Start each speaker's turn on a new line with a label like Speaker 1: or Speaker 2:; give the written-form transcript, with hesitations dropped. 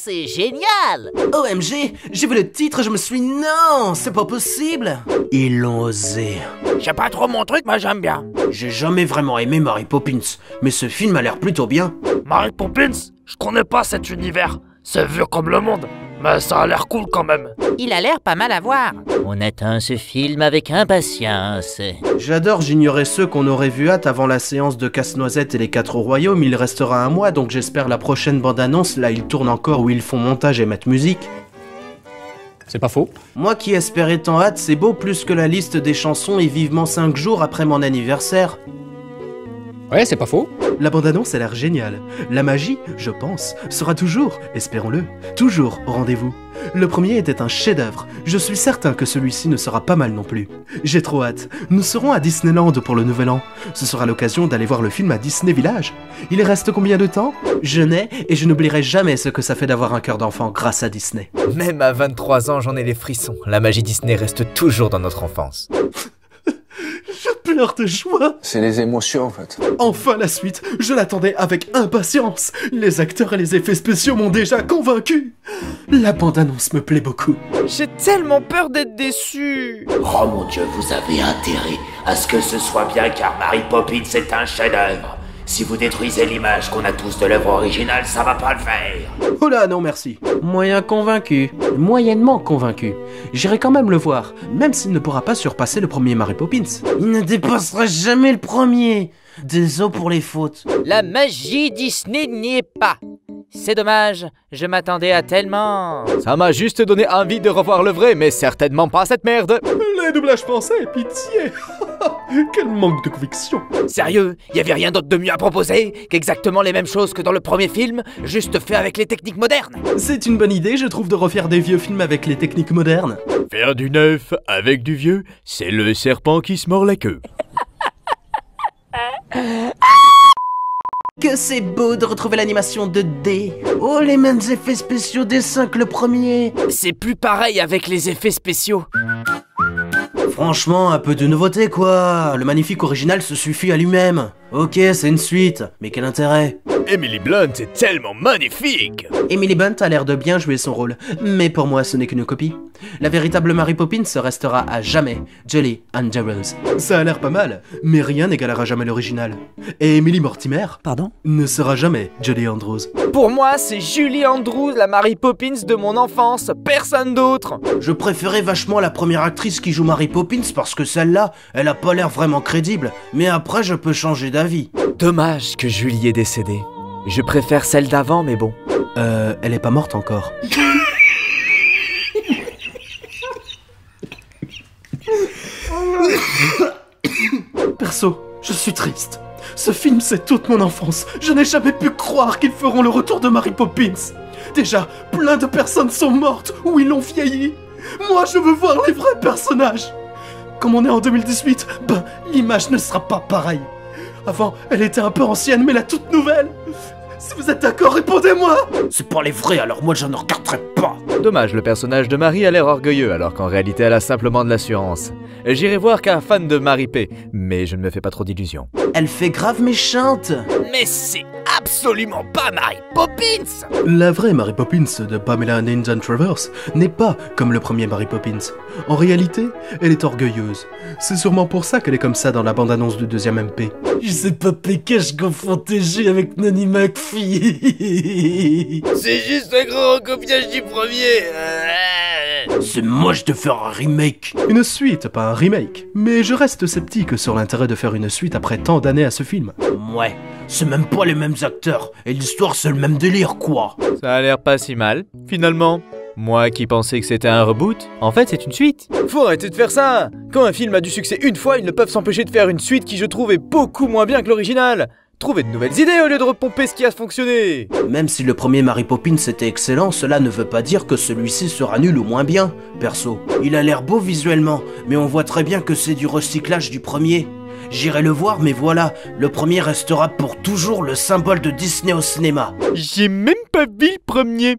Speaker 1: c'est génial!
Speaker 2: OMG, j'ai vu le titre, je me suis dit non, c'est pas possible. Ils l'ont osé.
Speaker 3: C'est pas trop mon truc, mais j'aime bien.
Speaker 2: J'ai jamais vraiment aimé Mary Poppins, mais ce film a l'air plutôt bien.
Speaker 3: Mary Poppins, je connais pas cet univers. C'est vieux comme le monde, mais ça a l'air cool quand même.
Speaker 1: Il a l'air pas mal à voir. On attend ce film avec impatience.
Speaker 2: J'adore, j'ignorais ceux qu'on aurait vu hâte avant la séance de Casse-Noisette et les 4 royaumes. Il restera un mois, donc j'espère la prochaine bande-annonce. Là, ils tournent encore où ils font montage et mettent musique.
Speaker 4: C'est pas faux.
Speaker 2: Moi qui espérais tant hâte, c'est beau plus que la liste des chansons et vivement 5 jours après mon anniversaire.
Speaker 4: Ouais, c'est pas faux.
Speaker 2: La bande-annonce a l'air géniale. La magie, je pense, sera toujours, espérons-le, toujours au rendez-vous. Le premier était un chef-d'œuvre. Je suis certain que celui-ci ne sera pas mal non plus. J'ai trop hâte. Nous serons à Disneyland pour le Nouvel An. Ce sera l'occasion d'aller voir le film à Disney Village. Il reste combien de temps? Je n'ai et je n'oublierai jamais ce que ça fait d'avoir un cœur d'enfant grâce à Disney.
Speaker 5: Même à 23 ans, j'en ai les frissons. La magie Disney reste toujours dans notre enfance.
Speaker 2: Je pleure de joie.
Speaker 6: C'est les émotions en fait.
Speaker 2: Enfin la suite, je l'attendais avec impatience. Les acteurs et les effets spéciaux m'ont déjà convaincu. La bande-annonce me plaît beaucoup.
Speaker 3: J'ai tellement peur d'être déçu.
Speaker 7: Oh mon Dieu, vous avez intérêt à ce que ce soit bien car Mary Poppins est un chef-d'œuvre. Si vous détruisez l'image qu'on a tous de l'œuvre originale, ça va pas le faire.
Speaker 2: Oh là, non merci. Moyen convaincu. Moyennement convaincu. J'irai quand même le voir, même s'il ne pourra pas surpasser le premier Mary Poppins. Il ne dépassera jamais le premier. Désolé pour les fautes.
Speaker 1: La magie Disney n'y est pas. C'est dommage, je m'attendais à tellement.
Speaker 5: Ça m'a juste donné envie de revoir le vrai, mais certainement pas cette merde.
Speaker 2: Les doublages français, pitié. Quel manque de conviction.
Speaker 3: Sérieux, y avait rien d'autre de mieux à proposer qu'exactement les mêmes choses que dans le premier film, juste fait avec les techniques modernes.
Speaker 2: C'est une bonne idée, je trouve, de refaire des vieux films avec les techniques modernes.
Speaker 8: Faire du neuf avec du vieux, c'est le serpent qui se mord la queue.
Speaker 2: Que c'est beau de retrouver l'animation 2D. Oh, les mêmes effets spéciaux des 5 le premier.
Speaker 3: C'est plus pareil avec les effets spéciaux.
Speaker 2: Franchement, un peu de nouveauté quoi. Le magnifique original se suffit à lui-même. Ok, c'est une suite, mais quel intérêt?
Speaker 8: Emily Blunt est tellement magnifique.
Speaker 2: Emily Blunt a l'air de bien jouer son rôle, mais pour moi ce n'est qu'une copie. La véritable Mary Poppins restera à jamais Julie Andrews. Ça a l'air pas mal, mais rien n'égalera jamais l'original. Et Emily Mortimer, pardon, ne sera jamais Julie Andrews.
Speaker 3: Pour moi, c'est Julie Andrews, la Mary Poppins de mon enfance, personne d'autre.
Speaker 2: Je préférais vachement la première actrice qui joue Mary Poppins parce que celle-là, elle a pas l'air vraiment crédible, mais après je peux changer d'avis.
Speaker 5: Dommage que Julie est décédée. Je préfère celle d'avant, mais bon.
Speaker 2: Elle est pas morte encore. Perso, je suis triste. Ce film, c'est toute mon enfance. Je n'ai jamais pu croire qu'ils feront le retour de Mary Poppins. Déjà, plein de personnes sont mortes ou ils l'ont vieilli. Moi, je veux voir les vrais personnages. Comme on est en 2018, ben, l'image ne sera pas pareille. Avant, elle était un peu ancienne, mais la toute nouvelle. Si vous êtes d'accord, répondez-moi. C'est pas les vrais, alors moi je ne regarderai pas.
Speaker 5: Dommage, le personnage de Marie a l'air orgueilleux, alors qu'en réalité elle a simplement de l'assurance. J'irai voir qu'un fan de Marie P, mais je ne me fais pas trop d'illusions.
Speaker 2: Elle fait grave méchante.
Speaker 3: Mais c'est absolument pas Mary Poppins.
Speaker 2: La vraie Mary Poppins de Pamela Ninja Travers n'est pas comme le premier Mary Poppins. En réalité, elle est orgueilleuse. C'est sûrement pour ça qu'elle est comme ça dans la bande-annonce du deuxième MP. Je sais pas péquer, je confonds TG avec Nanny McPhee.
Speaker 3: C'est juste un grand recopiage du premier.
Speaker 2: C'est moche de faire un remake. Une suite, pas un remake. Mais je reste sceptique sur l'intérêt de faire une suite après tant d'années à ce film. Ouais, c'est même pas les mêmes acteurs. Et l'histoire, c'est le même délire, quoi.
Speaker 5: Ça a l'air pas si mal, finalement. Moi qui pensais que c'était un reboot, en fait c'est une suite. Faut arrêter de faire ça. Quand un film a du succès une fois, ils ne peuvent s'empêcher de faire une suite qui je trouve est beaucoup moins bien que l'original. Trouvez de nouvelles idées au lieu de repomper ce qui a fonctionné.
Speaker 2: Même si le premier Mary Poppins était excellent, cela ne veut pas dire que celui-ci sera nul ou moins bien, perso. Il a l'air beau visuellement, mais on voit très bien que c'est du recyclage du premier. J'irai le voir, mais voilà, le premier restera pour toujours le symbole de Disney au cinéma.
Speaker 8: J'ai même pas vu le premier.